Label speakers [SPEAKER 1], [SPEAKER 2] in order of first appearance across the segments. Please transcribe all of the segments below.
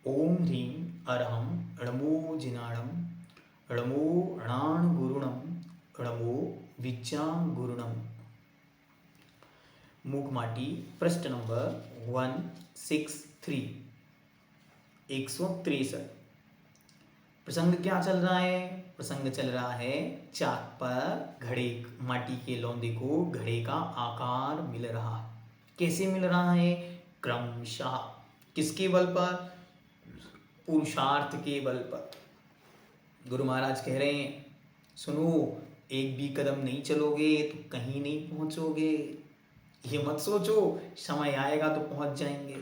[SPEAKER 1] ओम ह्रीं अरहं णमो जिनाणं णमो णाणगुरुणं णमो विज्ञानगुरुणं। मूकमाटी पृष्ठ नंबर 163 163। प्रसंग क्या चल रहा है? प्रसंग चल रहा है चाक पर घड़े, माटी के लौंदे को घड़े का आकार मिल रहा है। कैसे मिल रहा है? क्रमशः। किसके बल पर? पुरुषार्थ के बल पर। गुरु महाराज कह रहे हैं, सुनो, एक भी कदम नहीं चलोगे तो कहीं नहीं पहुंचोगे। ये मत सोचो समय आएगा तो पहुंच जाएंगे।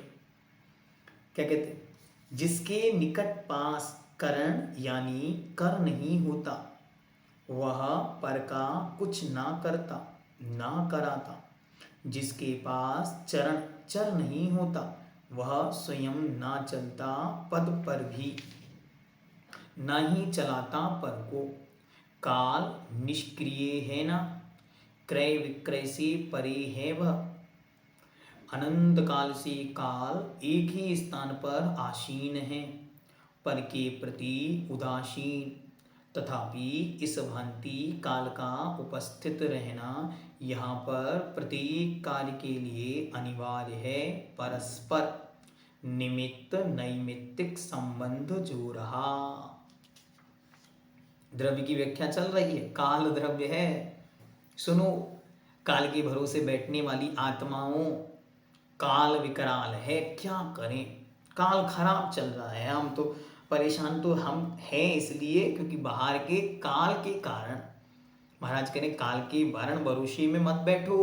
[SPEAKER 1] क्या कहते हैं? जिसके निकट पास करण यानी कर नहीं होता, वह पर का कुछ ना करता ना कराता। जिसके पास चरण चर नहीं होता, वह स्वयं ना चलता पद पर भी, ना ही चलाता पर को। काल निष्क्रिय है ना, क्रय विक्रय से परे है वह। अनंत काल से काल एक ही स्थान पर आसीन है, पर के प्रति उदासीन। तथापि इस भांति काल का उपस्थित रहना यहाँ पर प्रत्येक कार्य के लिए अनिवार्य है। परस्पर निमित्त नैमित्तिक संबंध जो रहा। द्रव्य की व्याख्या चल रही है, काल द्रव्य है। सुनो, काल के भरोसे बैठने वाली आत्माओं, काल विकराल है, क्या करें? काल खराब चल रहा है। हम तो परेशान तो हम हैं इसलिए क्योंकि बाहर के काल के कारण। महाराज कह रहे काल के भरण भरोसे में मत बैठो,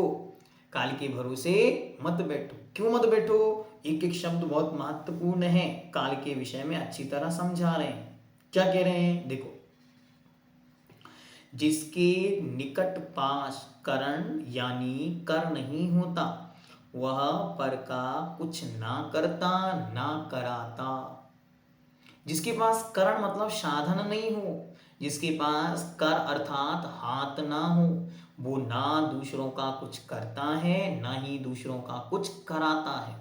[SPEAKER 1] काल के भरोसे मत बैठो। क्यों मत बैठो? एक एक शब्द बहुत महत्वपूर्ण है, काल के विषय में अच्छी तरह समझा रहे हैं। क्या कह रहे हैं? देखो, जिसके निकट पास करण यानी कर नहीं होता, वह पर का कुछ ना करता ना कराता। जिसके पास करण मतलब साधन नहीं हो, जिसके पास कर अर्थात हाथ ना हो, वो ना दूसरों का कुछ करता है ना ही दूसरों का कुछ कराता है।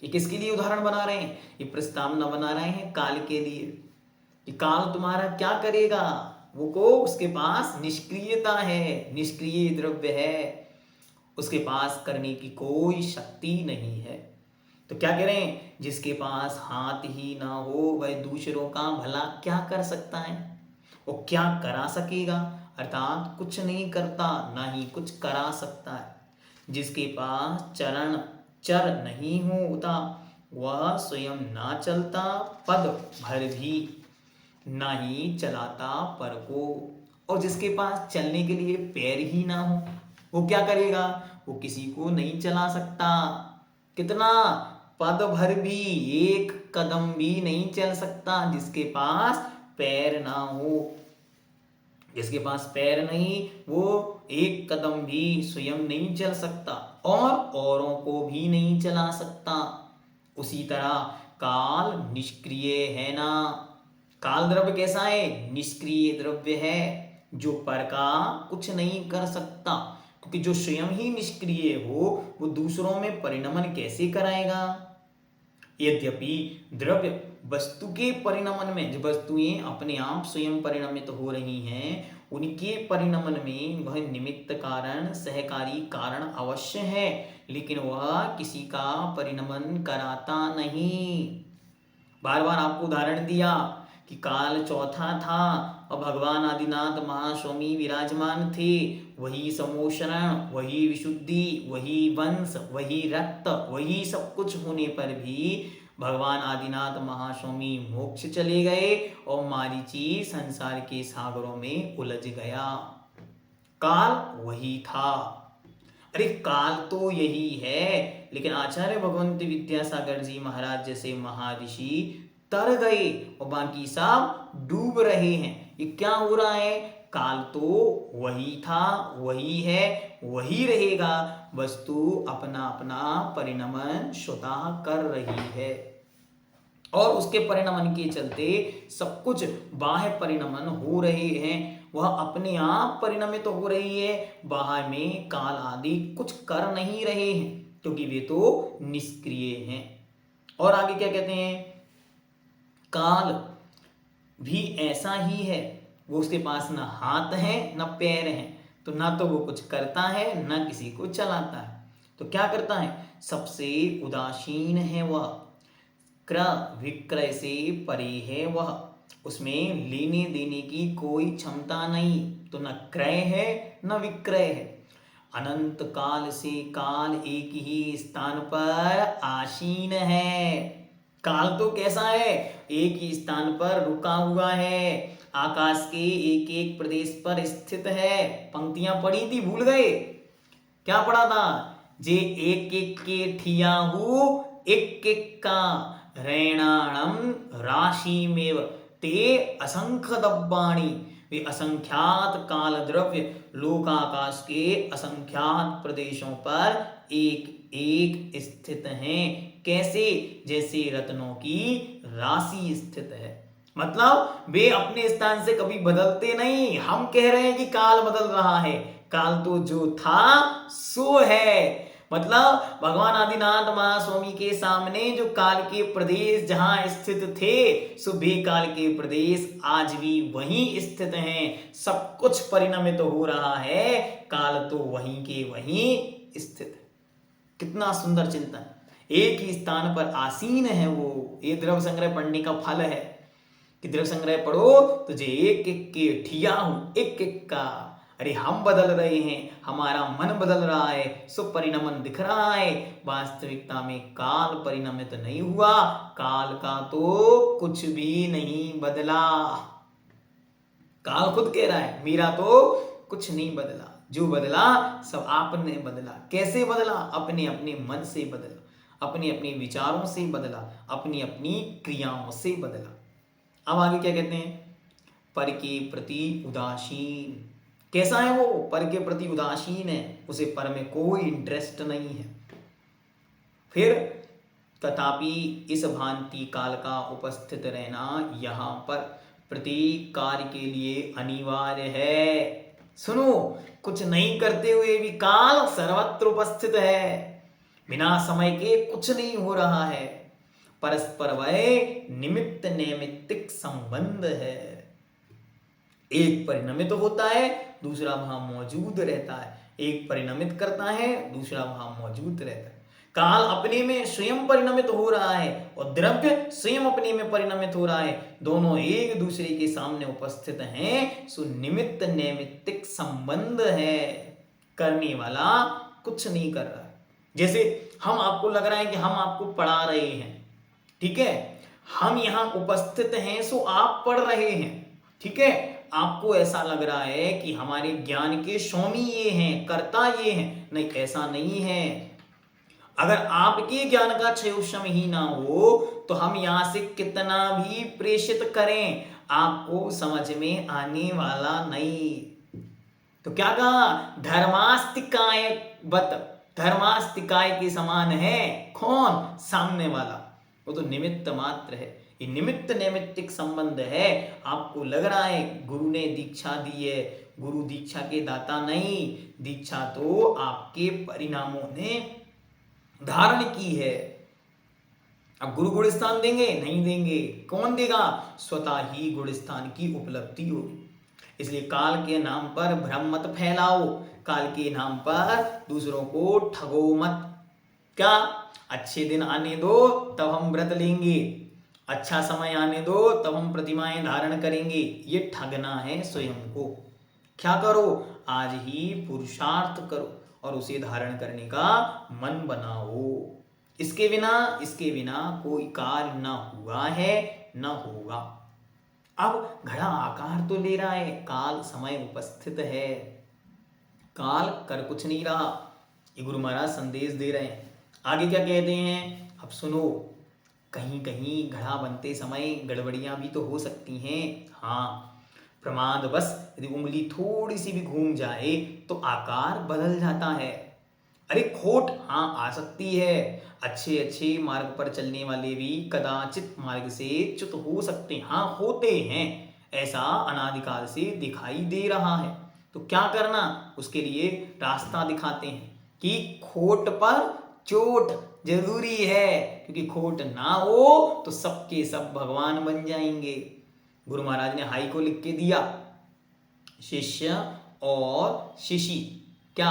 [SPEAKER 1] ये किसके लिए उदाहरण बना रहे हैं? ये प्रस्तावना बना रहे हैं काल के लिए कि काल तुम्हारा क्या करेगा। वो को उसके पास निष्क्रियता है, निष्क्रिय द्रव्य है, उसके पास करने की कोई शक्ति नहीं है। तो क्या कह रहे हैं? जिसके पास हाथ ही ना हो, वह दूसरों का भला क्या कर सकता है? वो क्या करा सकेगा? अर्थात कुछ नहीं करता ना ही कुछ करा सकता है। जिसके पास चरण चर नहीं होता, वह स्वयं ना चलता पद भर भी, ना ही चलाता पर को। और जिसके पास चलने के लिए पैर ही ना हो, वो क्या करेगा? वो किसी को नहीं चला सकता। कितना? पद भर भी, एक कदम भी नहीं चल सकता जिसके पास पैर ना हो। जिसके पास पैर नहीं, वो एक कदम भी स्वयं नहीं चल सकता और औरों को भी नहीं चला सकता। उसी तरह काल निष्क्रिय है ना। काल द्रव्य कैसा है? निष्क्रिय द्रव्य है, जो पर का कुछ नहीं कर सकता। क्योंकि जो स्वयं ही निष्क्रिय हो, वो दूसरों में परिणमन कैसे कराएगा? यद्यपि द्रव्य वस्तु के परिणमन में, जो वस्तुएं अपने आप स्वयं परिणमित हो रही हैं, उनके परिणमन में वह निमित्त कारण, सहकारी कारण अवश्य है, लेकिन वह किसी का परिणमन कराता नहीं। बार बार आपको उदाहरण दिया कि काल चौथा था और भगवान आदिनाथ महास्वामी विराजमान थे। वही समोषण, वही विशुद्धि, वही वंश, वही रक्त, वही सब कुछ होने पर भी भगवान आदिनाथ महास्वामी मोक्ष चले गए और मारीची संसार के सागरों में उलझ गया। काल वही था। अरे काल तो यही है, लेकिन आचार्य भगवंत विद्यासागर जी महाराज जैसे महर्षि तर गए और बाकी सब डूब रहे हैं। ये क्या हो रहा है? काल तो वही था, वही है, वही रहेगा। वस्तु अपना अपना परिणमन स्वतः कर रही है और उसके परिणमन के चलते सब कुछ बाह्य परिणमन हो रहे हैं। वह अपने आप परिणमित हो रही है, बाहर में काल आदि कुछ कर नहीं रहे हैं क्योंकि वे तो निष्क्रिय हैं। और आगे क्या कहते हैं? काल भी ऐसा ही है, वो उसके पास ना हाथ है ना पैर है, तो ना तो वो कुछ करता है ना किसी को चलाता है। तो क्या करता है? सबसे उदासीन है वह, क्रय विक्रय से परे है वह, उसमें लेने देने की कोई क्षमता नहीं, तो न क्रय है न विक्रय है। अनंत काल से काल एक ही स्थान पर आसीन है। काल तो कैसा है? एक ही स्थान पर रुका हुआ है, आकाश के एक एक प्रदेश पर स्थित है। पंक्तियां पढ़ी थी, भूल गए? क्या पढ़ा था? जे एक एक के ठियाहू एक एक का रैणाणम राशिमेव ते असंख्य दब्बाणी। वे असंख्यात काल द्रव्य लोकाकाश के असंख्यात प्रदेशों पर एक एक स्थित हैं। कैसे? जैसे रत्नों की राशि स्थित है। मतलब वे अपने स्थान से कभी बदलते नहीं। हम कह रहे हैं कि काल बदल रहा है, काल तो जो था सो है। मतलब भगवान आदिनाथ महास्वामी के सामने जो काल के प्रदेश जहां स्थित थे, सो बेकाल के प्रदेश आज भी वहीं स्थित हैं। सब कुछ परिणमित हो रहा है, काल तो वहीं के वहीं स्थित है। कितना सुंदर चिंतन! एक ही स्थान पर आसीन है वो। ये द्रव्य संग्रह पढ़ने का फल है कि द्रव्य संग्रह पढ़ो तो जे एक एक के ठिया हूं एक एक का। अरे हम बदल रहे हैं, हमारा मन बदल रहा है, सुपरिणमन दिख रहा है। वास्तविकता में काल परिणमित नहीं हुआ, काल का तो कुछ भी नहीं बदला। काल खुद कह रहा है मेरा तो कुछ नहीं बदला, जो बदला सब आपने बदला। कैसे बदला? अपने अपने मन से बदला, अपने अपने विचारों से बदला, अपनी अपनी क्रियाओं से बदला। अब आगे क्या कहते हैं? पर के प्रति उदासीन। कैसा है वो? पर के प्रति उदासीन है, उसे पर में कोई इंटरेस्ट नहीं है। फिर तथापि इस भांति काल का उपस्थित रहना यहां पर प्रत्येक कार्य के लिए अनिवार्य है। सुनो, कुछ नहीं करते हुए भी काल सर्वत्र उपस्थित है। बिना समय के कुछ नहीं हो रहा है। परस्पर वह निमित्त नैमित्तिक संबंध है। एक परिणमित होता है, दूसरा वहां मौजूद रहता है। एक परिणमित करता है, दूसरा वहां मौजूद रहता है। काल अपने में स्वयं परिणमित हो रहा है और द्रव्य स्वयं अपने में परिणमित हो रहा है। दोनों एक दूसरे के सामने उपस्थित हैं, सो निमित्त नैमित्तिक संबंध है। करने वाला कुछ नहीं कर रहा है। जैसे हम आपको लग रहा है कि हम आपको पढ़ा रहे हैं, ठीक है? हम यहां उपस्थित हैं, सो आप पढ़ रहे हैं, ठीक है? आपको ऐसा लग रहा है कि हमारे ज्ञान के स्वामी ये हैं, कर्ता ये हैं। नहीं, ऐसा नहीं है। अगर आपके ज्ञान का क्षयोक्षम ही ना हो तो हम यहां से कितना भी प्रेषित करें, आपको समझ में आने वाला नहीं। तो क्या कहा? धर्मास्तिकाय बत, धर्मास्तिकाय के समान है। कौन? सामने वाला, वो तो निमित्त मात्र है। ये निमित्त नैमित्तिक संबंध है। आपको लग रहा है गुरु ने दीक्षा दी है, गुरु दीक्षा के दाता नहीं, दीक्षा तो आपके परिणामों ने धारण की है। अब गुरु गुणस्थान देंगे? नहीं देंगे। कौन देगा? स्वतः ही गुणस्थान की उपलब्धि होगी। इसलिए काल के नाम पर भ्रम मत फैलाओ, काल के नाम पर दूसरों को ठगो मत। क्या? अच्छे दिन आने दो तब हम व्रत लेंगे, अच्छा समय आने दो तब हम प्रतिमाएं धारण करेंगे, ये ठगना है स्वयं को। क्या करो? आज ही पुरुषार्थ करो और उसे धारण करने का मन बनाओ। इसके बिना कोई कार्य न हुआ है न होगा। अब घड़ा आकार तो ले रहा है, काल समय उपस्थित है, काल कर कुछ नहीं रहा। ये गुरु महाराज संदेश दे रहे हैं। आगे क्या कहते हैं? अब सुनो, कहीं कहीं घड़ा बनते समय गड़बड़ियां भी तो हो सकती हैं। हाँ, प्रमाद बस यदि उंगली थोड़ी सी भी घूम जाए तो आकार बदल जाता है। अरे खोट हाँ आ सकती है। अच्छे अच्छे मार्ग पर चलने वाले भी कदाचित मार्ग से च्युत हो सकते हैं। हाँ, होते हैं, ऐसा अनादिकाल से दिखाई दे रहा है। तो क्या करना? उसके लिए रास्ता दिखाते हैं कि खोट पर चोट जरूरी है, क्योंकि खोट ना हो तो सबके सब भगवान बन जाएंगे। गुरु महाराज ने हाई को लिख के दिया, शिष्य और शिशी, क्या,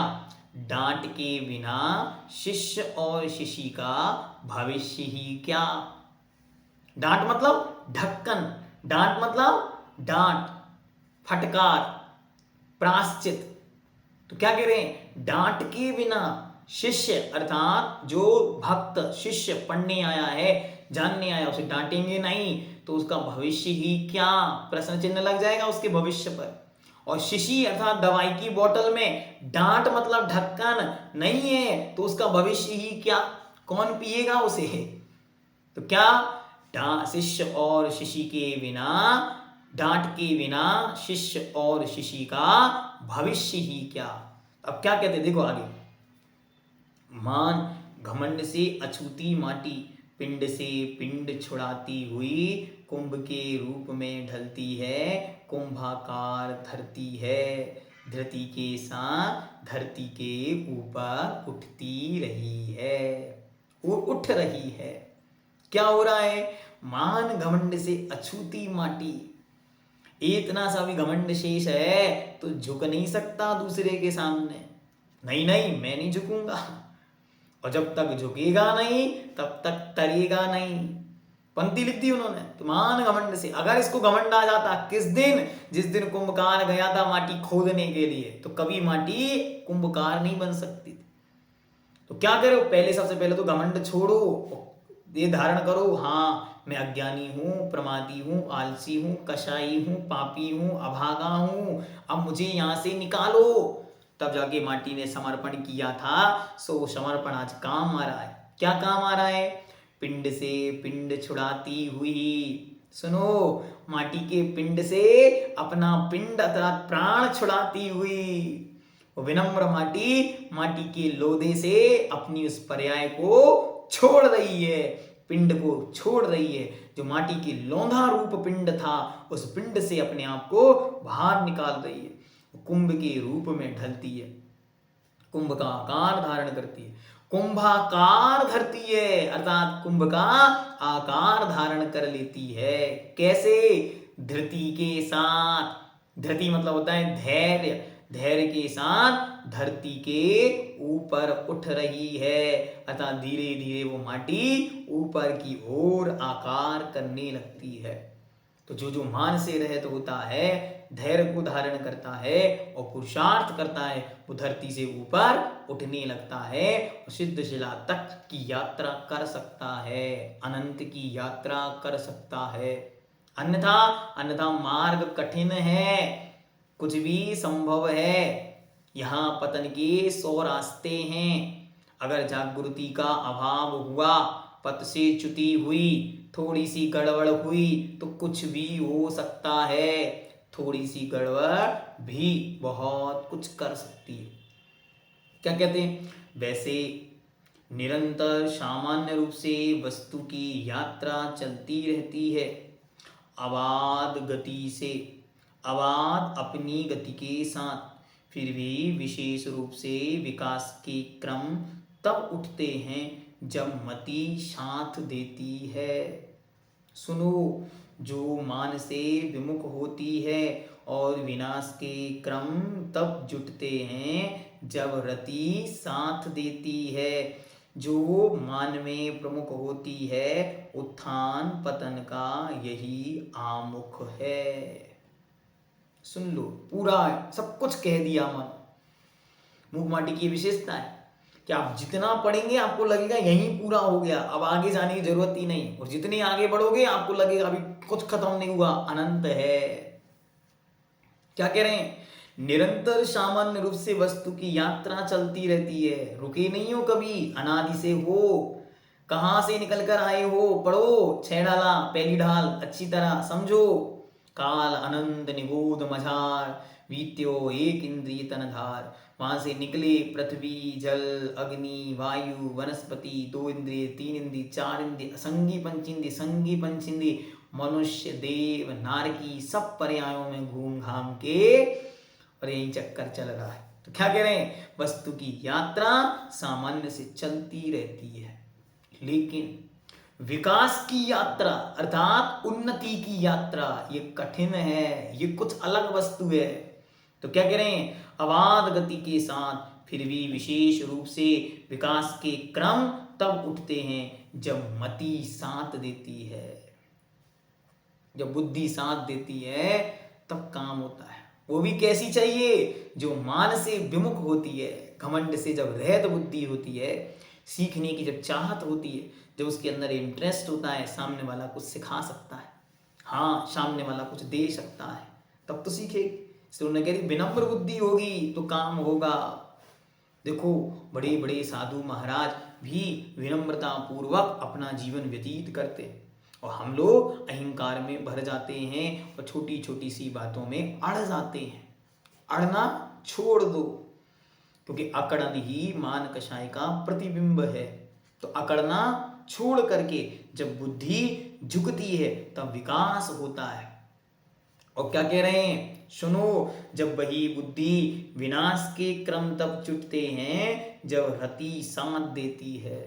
[SPEAKER 1] डांट के बिना शिष्य और शिशी का भविष्य ही क्या। डांट मतलब ढक्कन, डांट मतलब डांट, फटकार, प्राश्चित। तो क्या कह रहे हैं, डांट के बिना शिष्य अर्थात जो भक्त शिष्य पढ़ने आया है, जानने आया, उसे डांटेंगे नहीं तो उसका भविष्य ही क्या, प्रश्न चिन्ह लग जाएगा उसके भविष्य पर। और शिशी अर्थात दवाई की बोतल में डांट मतलब ढक्कन नहीं है तो उसका भविष्य ही क्या, कौन पिएगा उसे। तो क्या, शिष्य और शिशी के बिना, डांट के बिना शिष्य और शिशी का भविष्य ही क्या। अब क्या कहते हैं, देखो आगे, मान घमंड से अछूती माटी, पिंड से पिंड छुड़ाती हुई, कुंभ के रूप में ढलती है, कुंभाकार धरती है, धरती के साथ धरती के ऊपर उठती रही है, वो उठ रही है। क्या हो रहा है, मान घमंड से अछूती माटी, इतना सा भी घमंड शेष है तो झुक नहीं सकता दूसरे के सामने, नहीं नहीं मैं नहीं झुकूंगा, और जब तक झुकेगा नहीं तब तक तरेगा नहीं। पंक्ति लिख दी उन्होंने, तो मान घमंड से, अगर इसको घमंड आ जाता किस दिन, जिस दिन कुंभकार गया था माटी खोदने के लिए, तो कभी माटी कुंभकार नहीं बन सकती थी। तो क्या करो, पहले सबसे पहले तो घमंड छोड़ो, ये धारण करो, हाँ मैं अज्ञानी हूं, प्रमादी हूं, आलसी हूं, कसाई हूं, पापी हूं, अभागा हूं, अब मुझे यहां से निकालो। तब जाके माटी ने समर्पण किया था, सो समर्पण आज काम आ रहा है। क्या काम आ रहा है, पिंड से पिंड छुड़ाती हुई, सुनो, माटी के पिंड से अपना पिंड अर्थात प्राण छुड़ाती हुई, विनम्र माटी माटी के लोधे से अपनी उस पर्याय को छोड़ रही है, पिंड को छोड़ रही है। जो माटी की लोंधा रूप पिंड था, उस पिंड से अपने आप को बाहर निकाल रही है, कुंभ के रूप में ढलती है, कुंभ का आकार धारण करती है, कुंभाकार धरती है, अर्थात कुंभ का आकार धारण कर लेती है। कैसे, धृति के साथ, धृति मतलब होता है धैर्य, धैर्य के साथ धरती के ऊपर उठ रही है, अर्थात धीरे धीरे वो माटी ऊपर की ओर आकार करने लगती है। तो जो जो मान से रहित होता है, धैर्य को धारण करता है और पुरुषार्थ करता है, वो धरती से ऊपर उठने लगता है और सिद्ध शिला तक की यात्रा कर सकता है, अनंत की यात्रा कर सकता है। अन्यथा अन्यथा मार्ग कठिन है, कुछ भी संभव है, यहाँ पतन के 100 रास्ते हैं। अगर जागृति का अभाव हुआ, पथ से च्युति हुई, थोड़ी सी गड़बड़ हुई तो कुछ भी हो सकता है, थोड़ी सी गड़बड़ भी बहुत कुछ कर सकती है। क्या कहते हैं, वैसे निरंतर सामान्य रूप से वस्तु की यात्रा चलती रहती है, अबाध गति से, अबाध अपनी गति के साथ, फिर भी विशेष रूप से विकास के क्रम तब उठते हैं जब मति साथ देती है। सुनो, जो मान से विमुख होती है और विनाश के क्रम तब जुटते हैं जब रति साथ देती है। जो मान में प्रमुख होती है, उत्थान पतन का यही आमुख है। सुन लो, पूरा सब कुछ कह दिया मन। मूक माटी की विशेषता है कि आप जितना पढ़ेंगे आपको लगेगा यही पूरा हो गया, अब आगे जाने की जरूरत ही नहीं, और जितने आगे बढ़ोगे आपको लगेगा अभी कुछ खत्म नहीं हुआ, अनंत है। क्या कह रहे हैं, निरंतर सामान्य रूप से वस्तु की यात्रा चलती रहती है, रुके नहीं हो कभी, अनादि से हो, कहां से निकल कर आए हो, पढ़ो 6 डाला पहली ढाल अच्छी तरह समझो। काल अनंत निगूढ़ मझार, बीत्यो एक इंद्रिय तनधार, वहां से निकले पृथ्वी जल अग्नि वायु वनस्पति, 2 इंद्रिय 3 इंद्रिय 4 इंद्रिय, असंगी पंचेंद्रिय संगी पंचेंद्रिय, मनुष्य देव नारकी, सब पर्यायों में घूम घाम के और यही चक्कर चल रहा है। तो क्या कह रहे हैं, वस्तु की यात्रा सामान्य से चलती रहती है। लेकिन विकास की यात्रा अर्थात उन्नति की यात्रा ये कठिन है, ये कुछ अलग वस्तु है। तो क्या कह रहे हैं, अबाध गति के साथ फिर भी विशेष रूप से विकास के क्रम तब उठते हैं जब मति साथ देती है, जब बुद्धि साथ देती है तब काम होता है। वो भी कैसी चाहिए, जो मान से विमुख होती है, घमंड से जब रहित बुद्धि होती है, सीखने की जब चाहत होती है, जब उसके अंदर इंटरेस्ट होता है, सामने वाला कुछ सिखा सकता है, हाँ सामने वाला कुछ दे सकता है, तब तो सीखेगी। इसलिए उन्होंने कह दी विनम्र बुद्धि होगी तो काम होगा। देखो बड़े बड़े साधु महाराज भी विनम्रता पूर्वक अपना जीवन व्यतीत करते हैं, और हम लोग अहंकार में भर जाते हैं और छोटी छोटी सी बातों में अड़ जाते हैं। अड़ना छोड़ दो, क्योंकि अकड़न ही मान कषाय का प्रतिबिंब है। तो अकड़ना छोड़ करके जब बुद्धि झुकती है तब विकास होता है। और क्या कह रहे हैं, सुनो, जब वही बुद्धि विनाश के क्रम तब चुटते हैं जब रति साथ देती है।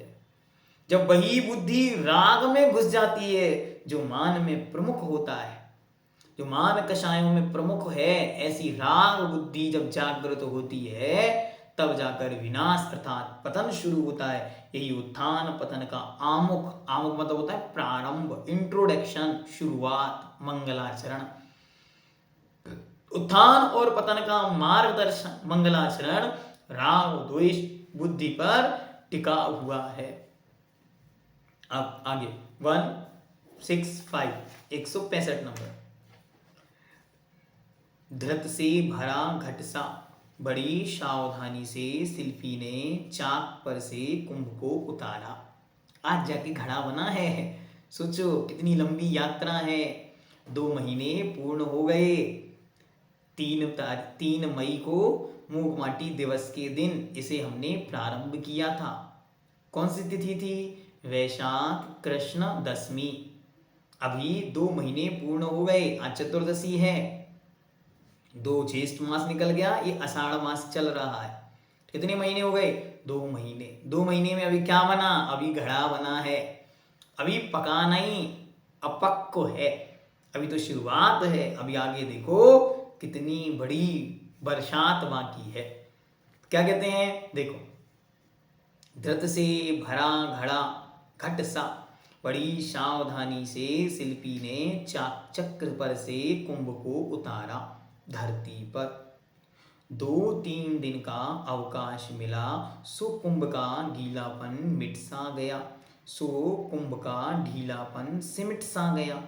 [SPEAKER 1] जब वही बुद्धि राग में घुस जाती है जो मान में प्रमुख होता है, जो मान कषायों में प्रमुख है, ऐसी राग बुद्धि जब जागृत होती है तब जाकर विनाश अर्थात पतन शुरू होता है। यही उत्थान पतन का आमुख, आमुख मतलब होता है प्रारंभ, इंट्रोडक्शन, शुरुआत, मंगलाचरण। उत्थान और पतन का मार्गदर्शन, मंगलाचरण राग द्वेष बुद्धि पर टिका हुआ है। अब आगे 165 165 नंबर। धृत से भरा घट सा, बड़ी सावधानी से शिल्पी ने चाक पर से कुंभ को उतारा। आज जाके घड़ा बना है। सोचो कितनी लंबी यात्रा है, 2 महीने पूर्ण हो गए। 3 मई को मूक माटी दिवस के दिन इसे हमने प्रारंभ किया था। कौन सी तिथि थी, वैशाख कृष्ण दशमी। अभी 2 महीने पूर्ण हो गए, आज चतुर्दशी है। 2 ज्येष्ठ मास निकल गया, ये आषाढ़ मास चल रहा है। कितने महीने हो गए, 2 महीने। 2 महीने में अभी क्या बना, अभी घड़ा बना है, अभी पका नहीं, अपक्व है, अभी तो शुरुआत है। अभी आगे देखो कितनी बड़ी बरसात बाकी है। क्या कहते हैं, देखो, धृत से भरा घड़ा घट सा, बड़ी सावधानी से शिल्पी ने चाक चक्र पर से कुंभ को उतारा धरती पर। 2-3 दिन का अवकाश मिला, सो कुंभ का गीलापन मिट सा गया, सो कुंभ का ढीलापन सिमट सा गया।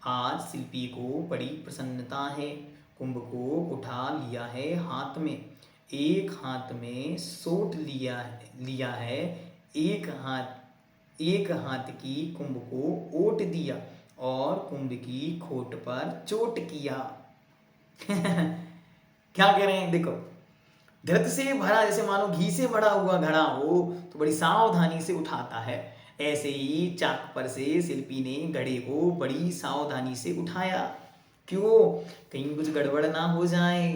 [SPEAKER 1] आज शिल्पी को बड़ी प्रसन्नता है। कुंभ को उठा लिया है हाथ में, एक हाथ में सोट लिया है, एक हाथ की कुंभ को ओट दिया और कुंभ की खोट पर चोट किया। क्या कह रहे हैं, देखो, धृत से भरा, जैसे मानो घी से भरा हुआ घड़ा हो तो बड़ी सावधानी से उठाता है, ऐसे ही चाक पर से शिल्पी ने घड़े को बड़ी सावधानी से उठाया। क्यों, कहीं कुछ गड़बड़ ना हो जाए।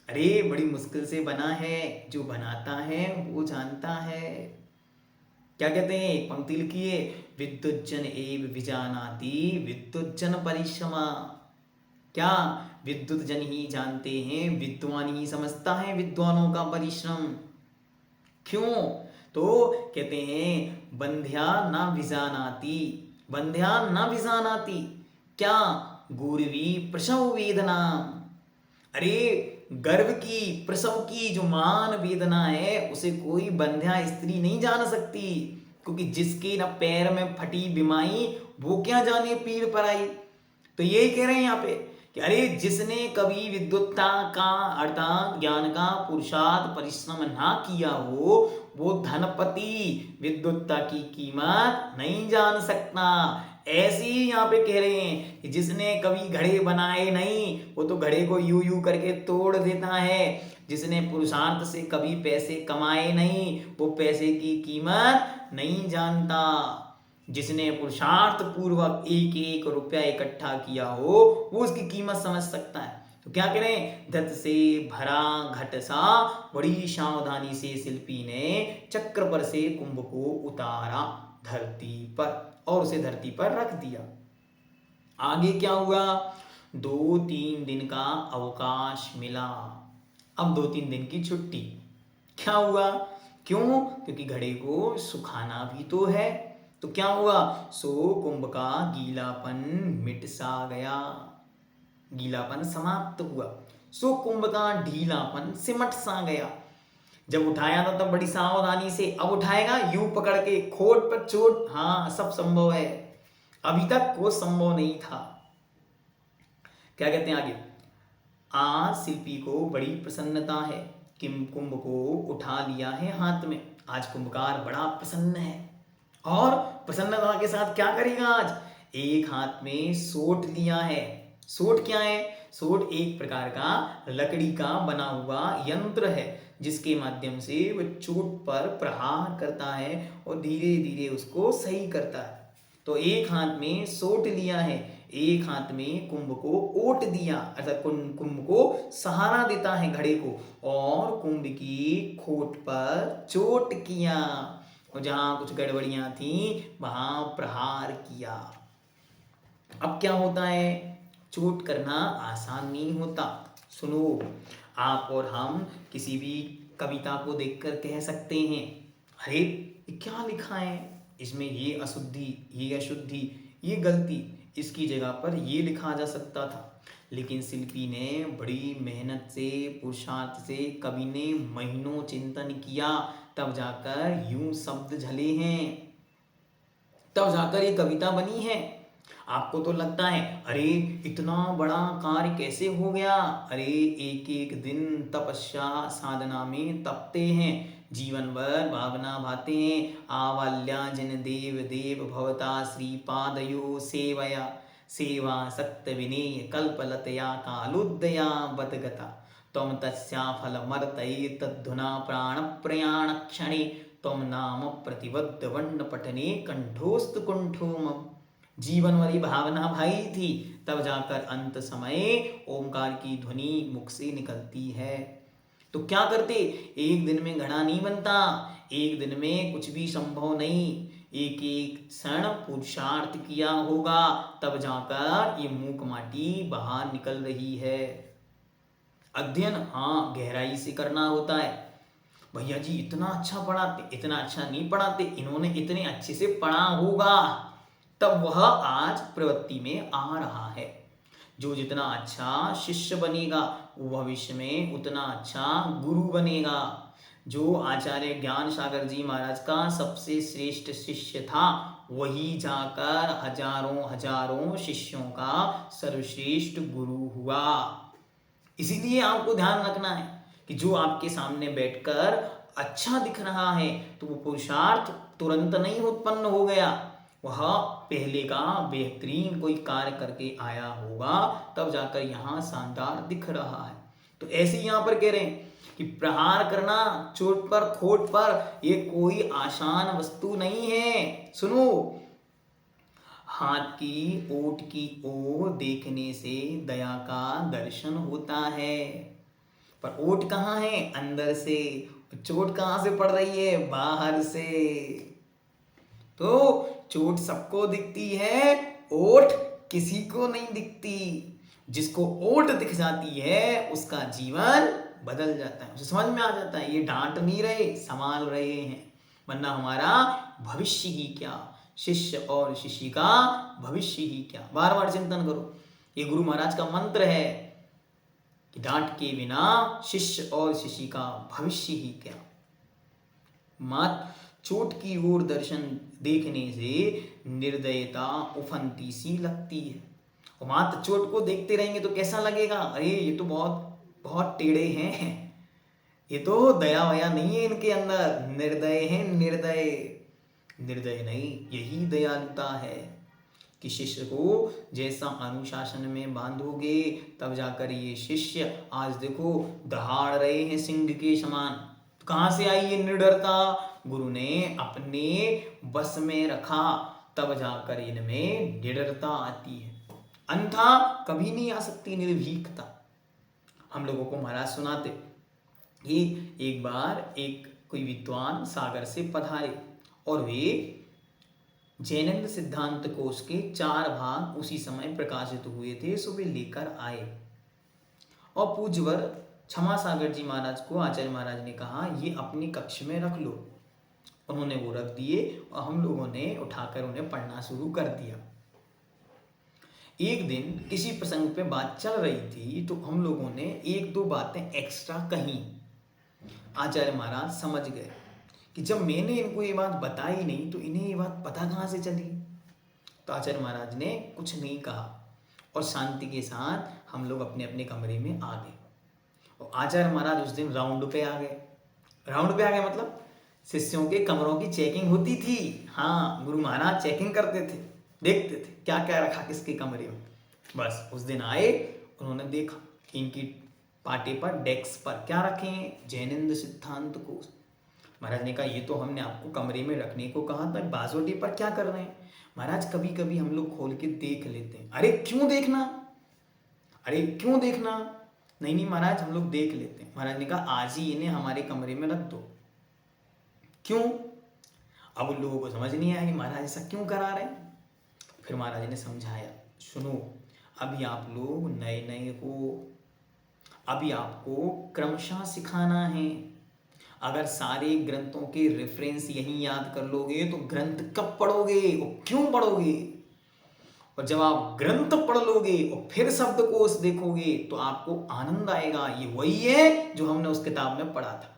[SPEAKER 1] अरे बड़ी मुश्किल से बना है, जो बनाता है वो जानता है। क्या कहते हैं, एक पंक्ति लिखी है, विद्युज्जन एव विजानाति विद्युज्जन परिश्रमा। क्या, विद्युत जन ही जानते हैं, विद्वान ही समझता है विद्वानों का परिश्रम। क्यों, तो कहते हैं बंध्या न विजानाति, बंध्या न विजानाति, क्या, गुरवी प्रसव वेदना। अरे गर्भ की, प्रसव की जो महान वेदना है उसे कोई बंध्या स्त्री नहीं जान सकती, क्योंकि जिसके न पैर में फटी बिमाई वो क्या जाने पीर पर आई। तो यही कह रहे हैं यहाँ पे कि अरे जिसने कभी विद्वत्ता का अर्थात ज्ञान का पुरुषार्थ परिश्रम ना किया हो वो धनपति विद्वत्ता की कीमत नहीं जान सकता। ऐसे ही यहाँ पे कह रहे हैं कि जिसने कभी घड़े बनाए नहीं वो तो घड़े को यूं यूं करके तोड़ देता है, जिसने पुरुषार्थ से कभी पैसे कमाए नहीं वो पैसे की कीमत नहीं जानता, जिसने पुरुषार्थ पूर्वक 1-1 रुपया इकट्ठा किया हो वो उसकी कीमत समझ सकता है। तो क्या करें, धत से भरा घट सा, बड़ी सावधानी से शिल्पी ने चक्र पर से कुंभ को उतारा। धरती पर और उसे धरती पर रख दिया। आगे क्या हुआ? 2-3 दिन का अवकाश मिला। अब 2-3 दिन की छुट्टी। क्या हुआ? क्यों? क्योंकि घड़े को सुखाना भी तो है। तो क्या हुआ? सो कुंभ का गीलापन मिट सा गया, गीलापन समाप्त हुआ। सो कुंभ का ढीलापन सिमट सा गया। जब उठाया था तब बड़ी सावधानी से, अब उठाएगा यूं पकड़ के, खोट पर चोट, हाँ सब संभव है, अभी तक वो संभव नहीं था। क्या कहते हैं आगे? आज शिल्पी को बड़ी प्रसन्नता है कि कुंभ को उठा लिया है हाथ में। आज कुंभकार बड़ा प्रसन्न है और प्रसन्नता के साथ क्या करेगा? आज एक हाथ में सोट लिया है। सोट क्या है? सोट एक प्रकार का लकड़ी का बना हुआ यंत्र है जिसके माध्यम से वह चोट पर प्रहार करता है और धीरे धीरे उसको सही करता है। तो एक हाथ में सोट लिया है, एक हाथ में कुंभ को ओट दिया, अर्थात कुंभ को सहारा देता है घड़े को, और कुंभ की खोट पर चोट किया और जहां कुछ गड़बड़ियां थी वहां प्रहार किया। अब क्या होता है? चोट करना आसान नहीं होता। सुनो, आप और हम किसी भी कविता को देखकर कह सकते हैं, अरे ये क्या लिखा है, इसमें ये अशुद्धि, ये अशुद्धि, ये गलती, इसकी जगह पर ये लिखा जा सकता था। लेकिन शिल्पी ने बड़ी मेहनत से, पुरुषार्थ से, कवि ने महीनों चिंतन किया, तब जाकर यूं शब्द झले हैं, तब जाकर ये कविता बनी है। आपको तो लगता है अरे इतना बड़ा कार्य कैसे हो गया? अरे एक एक दिन तपस्या साधना में तपते हैं, जीवन भर भावना भाते हैं, आवाल्या जिन देव देव भवता श्रीपादयो सेवया, सेवा सक्त विनेय कल्पलतया कालुदया बदगता, त्वं तस्या फलमर्तये तद्धुना प्राण प्रयाण क्षणे, त्वं नाम प्रतिबद्ध वर्ण पठने कंठोस्त कुंठो मम। जीवन वाली भावना भाई थी, तब जाकर अंत समय ओंकार की ध्वनि मुख से निकलती है। तो क्या करते? एक दिन में घड़ा नहीं बनता, एक दिन में कुछ भी संभव नहीं, एक एक क्षण पुरुषार्थ किया होगा, तब जाकर ये मूक माटी बाहर निकल रही है। अध्ययन हाँ गहराई से करना होता है। भैया जी इतना अच्छा पढ़ाते, इतना अच्छा नहीं पढ़ाते, इन्होंने इतने अच्छे से पढ़ा होगा, तब वह आज प्रवृत्ति में आ रहा है। जो जितना अच्छा शिष्य बनेगा वो भविष्य में उतना अच्छा गुरु बनेगा। जो आचार्य ज्ञान सागर जी महाराज का सबसे श्रेष्ठ शिष्य था, वही जाकर हजारों हजारों शिष्यों का सर्वश्रेष्ठ गुरु हुआ। इसीलिए आपको ध्यान रखना है कि जो आपके सामने बैठकर अच्छा दिख रहा है तो वो पुरुषार्थ तुरंत नहीं उत्पन्न हो गया, वह पहले का बेहतरीन कोई कार्य करके आया होगा, तब जाकर यहाँ शानदार दिख रहा है। तो ऐसे ही यहाँ पर कह रहे हैं कि प्रहार करना चोट पर, खोट पर, ये कोई आसान वस्तु नहीं है। सुनो, हाथ की ओट की ओर देखने से दया का दर्शन होता है, पर ओट कहाँ है? अंदर से। चोट कहाँ से पड़ रही है? बाहर से। तो चोट सबको दिखती है, ओट किसी को नहीं दिखती। जिसको ओट दिख जाती है उसका जीवन बदल जाता है, उसे समझ में आ जाता है ये डांट नहीं रहे, संभाल रहे हैं, वरना हमारा भविष्य ही क्या, शिष्य और शिष्य का भविष्य ही क्या। बार बार चिंतन करो, ये गुरु महाराज का मंत्र है कि डांट के बिना शिष्य और शिष्य का भविष्य ही क्या। मात चोट की ओर दर्शन देखने से निर्दयता उफनती सी लगती है, और मात्र चोट को देखते रहेंगे तो कैसा लगेगा? अरे ये तो बहुत बहुत टेढ़े हैं, ये तो दया वया नहीं है इनके अंदर, निर्दय है, निर्दय। निर्दय नहीं, यही दयालुता है कि शिष्य को जैसा अनुशासन में बांधोगे तब जाकर ये शिष्य आज देखो दहाड़ रहे हैं सिंह के समान। तो कहाँ से आई ये निडरता? गुरु ने अपने बस में रखा, तब जाकर इनमें निडरता आती है, अन्यथा कभी नहीं आ सकती निर्भीकता। हम लोगों को महाराज सुनाते कि एक बार एक कोई विद्वान सागर से पधारे और वे जैनंद सिद्धांत कोश के 4 भाग उसी समय प्रकाशित हुए थे, सो वे लेकर आए और पूज्यवर क्षमा सागर जी महाराज को आचार्य महाराज ने कहा ये अपनी कक्ष में रख लो। उन्होंने वो रख दिए और हम लोगों ने उठाकर उन्हें पढ़ना शुरू कर दिया। एक दिन किसी प्रसंग पे बात चल रही थी तो हम लोगों ने एक दो बातें एक्स्ट्रा कही। आचार्य महाराज समझ गए कि जब मैंने इनको ये बात बताई नहीं तो इन्हें ये बात पता कहाँ से चली। तो आचार्य महाराज ने कुछ नहीं कहा और शांति के साथ हम लोग अपने अपने कमरे में आ गए। और आचार्य महाराज उस दिन राउंड पे आ गए। राउंड पे आ गए मतलब शिष्यों के कमरों की चेकिंग होती थी। हाँ, गुरु महाराज चेकिंग करते थे, देखते थे क्या क्या रखा किसके कमरे में। बस उस दिन आए, उन्होंने देखा इनकी पाटे पर डेस्क पर क्या रखे हैं, जैनंद सिद्धांत कोश। महाराज ने कहा ये तो हमने आपको कमरे में रखने को कहा था, बाजोटी पर क्या कर रहे हैं। महाराज कभी कभी हम लोग खोल के देख लेते हैं। अरे क्यों देखना, अरे क्यों देखना। नहीं नहीं महाराज हम लोग देख लेते हैं। महाराज ने कहा आज ही इन्हें हमारे कमरे में रख दो। क्यों? अब उन लोगों को समझ नहीं आया कि महाराज ऐसा क्यों करा रहे हैं। फिर महाराज ने समझाया, सुनो अभी आप लोग नए नए हो, अभी आपको क्रमशः सिखाना है। अगर सारे ग्रंथों के रेफरेंस यहीं याद कर लोगे तो ग्रंथ कब पढ़ोगे और क्यों पढ़ोगे। और जब आप ग्रंथ पढ़ लोगे और फिर शब्दकोश देखोगे तो आपको आनंद आएगा। ये वही है जो हमने उस किताब में पढ़ा था।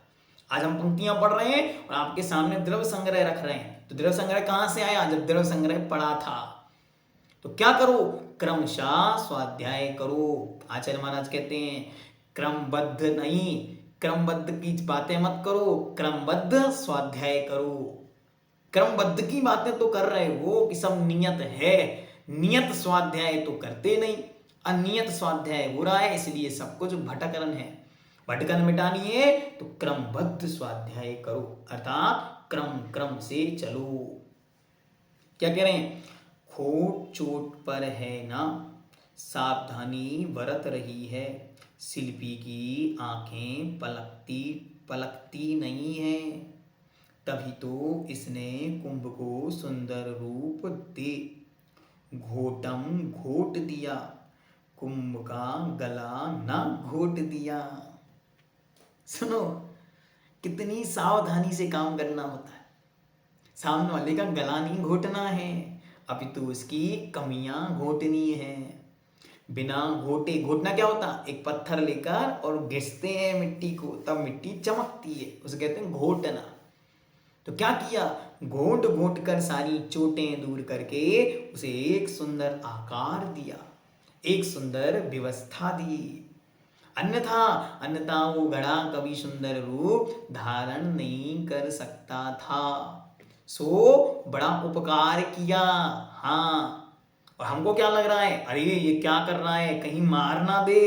[SPEAKER 1] आज हम पंक्तियां पढ़ रहे हैं और आपके सामने द्रव्य संग्रह रख रहे हैं। तो द्रव्य संग्रह कहां से आया, जब द्रव्य संग्रह पढ़ा था। तो क्या करो, क्रमशः स्वाध्याय करो। आचार्य महाराज कहते हैं क्रमबद्ध नहीं, क्रमबद्ध की बातें मत करो, क्रमबद्ध स्वाध्याय करो। क्रमबद्ध की बातें तो कर रहे हो कि सब नियत है, नियत स्वाध्याय तो करते नहीं। अनियत स्वाध्याय हो रहा है, इसलिए सब कुछ भटकन है। भटकन मिटानी है तो क्रमबद्ध स्वाध्याय करो, अर्थात क्रम क्रम से चलो। क्या कह रहे हैं, खोट चोट पर है ना, सावधानी बरत रही है, शिल्पी की आंखें पलकती पलकती नहीं है, तभी तो इसने कुंभ को सुंदर रूप दे घोटम घोट दिया, कुंभ का गला ना घोट दिया। सुनो कितनी सावधानी से काम करना होता है। सामने वाले का गला नहीं घोटना है, अभी तो उसकी कमियां घोटनी है। बिना घोटे, घोटना क्या होता है, एक पत्थर लेकर और घिसते हैं मिट्टी को, तब मिट्टी चमकती है, उसे कहते हैं घोटना। तो क्या किया, घोट घोट कर सारी चोटें दूर करके उसे एक सुंदर आकार दिया, एक सुंदर व्यवस्था दी। अन्यथा अन्यथा वो घड़ा कभी सुंदर रूप धारण नहीं कर सकता था। सो बड़ा उपकार किया। हाँ, और हमको क्या लग रहा है, अरे ये क्या कर रहा है, कहीं मार ना दे।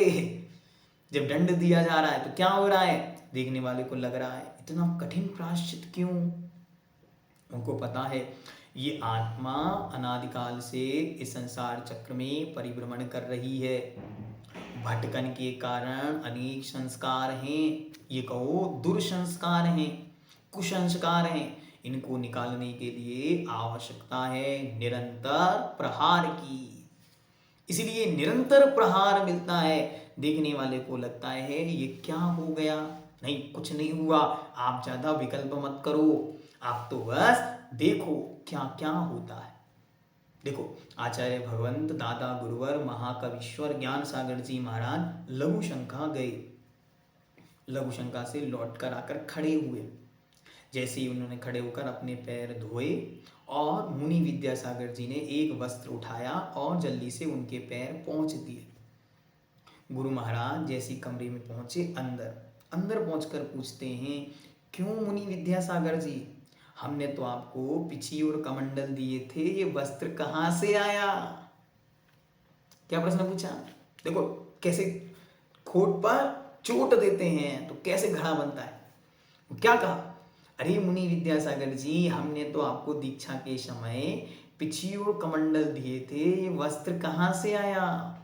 [SPEAKER 1] जब दंड दिया जा रहा है तो क्या हो रहा है, देखने वाले को लग रहा है इतना कठिन प्रायश्चित क्यों। उनको पता है ये आत्मा अनादिकाल से इस संसार चक्र में परिभ्रमण कर रही है। भटकन के कारण अनेक संस्कार हैं, ये कहो दुर्संस्कार हैं, कुसंस्कार हैं। इनको निकालने के लिए आवश्यकता है निरंतर प्रहार की। इसलिए निरंतर प्रहार मिलता है। देखने वाले को लगता है ये क्या हो गया, नहीं कुछ नहीं हुआ। आप ज्यादा विकल्प मत करो, आप तो बस देखो क्या क्या होता है। देखो आचार्य भगवंत दादा गुरुवर महाकविश्वर ज्ञान सागर जी महाराज लघु शंका गए। लघु शंका से लौटकर आकर खड़े हुए। जैसे ही उन्होंने खड़े होकर अपने पैर धोए और मुनि विद्यासागर जी ने एक वस्त्र उठाया और जल्दी से उनके पैर पोंछ दिए। गुरु महाराज जैसे कमरे में पहुंचे, अंदर पहुंचकर पूछते हैं, क्यों मुनि विद्यासागर जी, हमने तो आपको पिछी और कमंडल दिए थे, ये वस्त्र कहाँ से आया। क्या प्रश्न पूछा। देखो कैसे खोट पर चोट देते हैं तो कैसे घड़ा बनता है। क्या कहा, अरे मुनि विद्यासागर जी, हमने तो आपको दीक्षा के समय पिछी और कमंडल दिए थे, ये वस्त्र कहाँ से आया।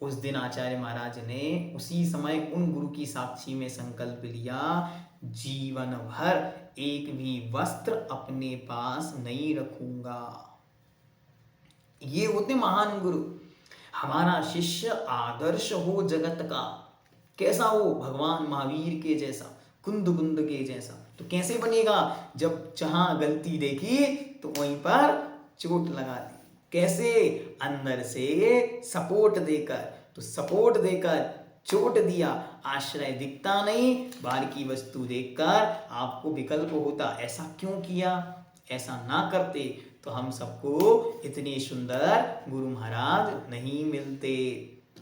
[SPEAKER 1] उस दिन आचार्य महाराज ने उसी समय उन गुरु की साक्षी में संकल्प लिया, जीवन भर एक भी वस्त्र अपने पास नहीं रखूंगा। ये होते महान गुरु। हमारा शिष्य आदर्श हो जगत का। कैसा हो? भगवान महावीर के जैसा, कुंद कुंद के जैसा। तो कैसे बनेगा? जब जहां गलती देखी तो वहीं पर चोट लगा दी। कैसे? अंदर से सपोर्ट देकर। तो सपोर्ट देकर चोट दिया। आश्रय दिखता नहीं, बाहर की वस्तु देखकर आपको विकल्प होता, ऐसा क्यों किया? ऐसा ना करते तो हम सबको इतने सुंदर गुरु महाराज नहीं मिलते।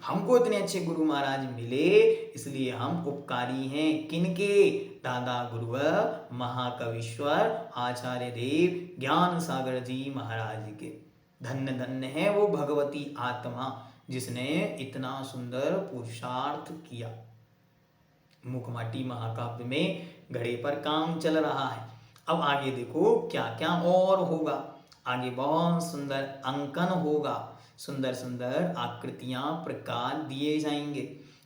[SPEAKER 1] हमको इतने अच्छे गुरु महाराज मिले, इसलिए हम उपकारी हैं। किनके? दादा गुरुवर महाकविश्वर आचार्य देव ज्ञान सागर जी महाराज के। धन्य धन्य है वो भगवती आत्मा जिसने इतना सुंदर पुरुषार्थ किया। मुखमाटी महाकाव्य में घड़े पर काम चल रहा है। अब आगे देखो क्या क्या और होगा। आगे बहुत सुंदर अंकन होगा, सुंदर सुंदर आकृतियां प्रकार दिए जाएंगे।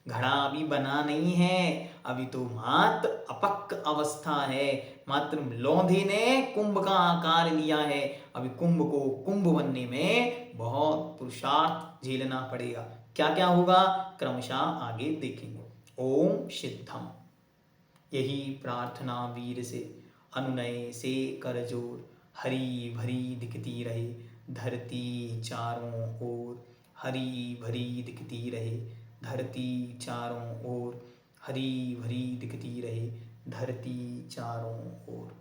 [SPEAKER 1] घड़ा अभी बना नहीं है, अभी तो मात्र अपक्व अवस्था है। मात्र लोंधे ने कुंभ का आकार लिया है। अभी कुंभ को कुंभ बनने में बहुत पुरुषार्थ झेलना पड़ेगा। क्या क्या होगा क्रमशः आगे देखेंगे। ओम सिद्धम। यही प्रार्थना वीर से अनुनय से कर जोर। हरी भरी दिखती रहे धरती चारों ओर। हरी भरी दिखती रहे धरती चारों ओर। हरी भरी दिखती रहे धरती चारों ओर।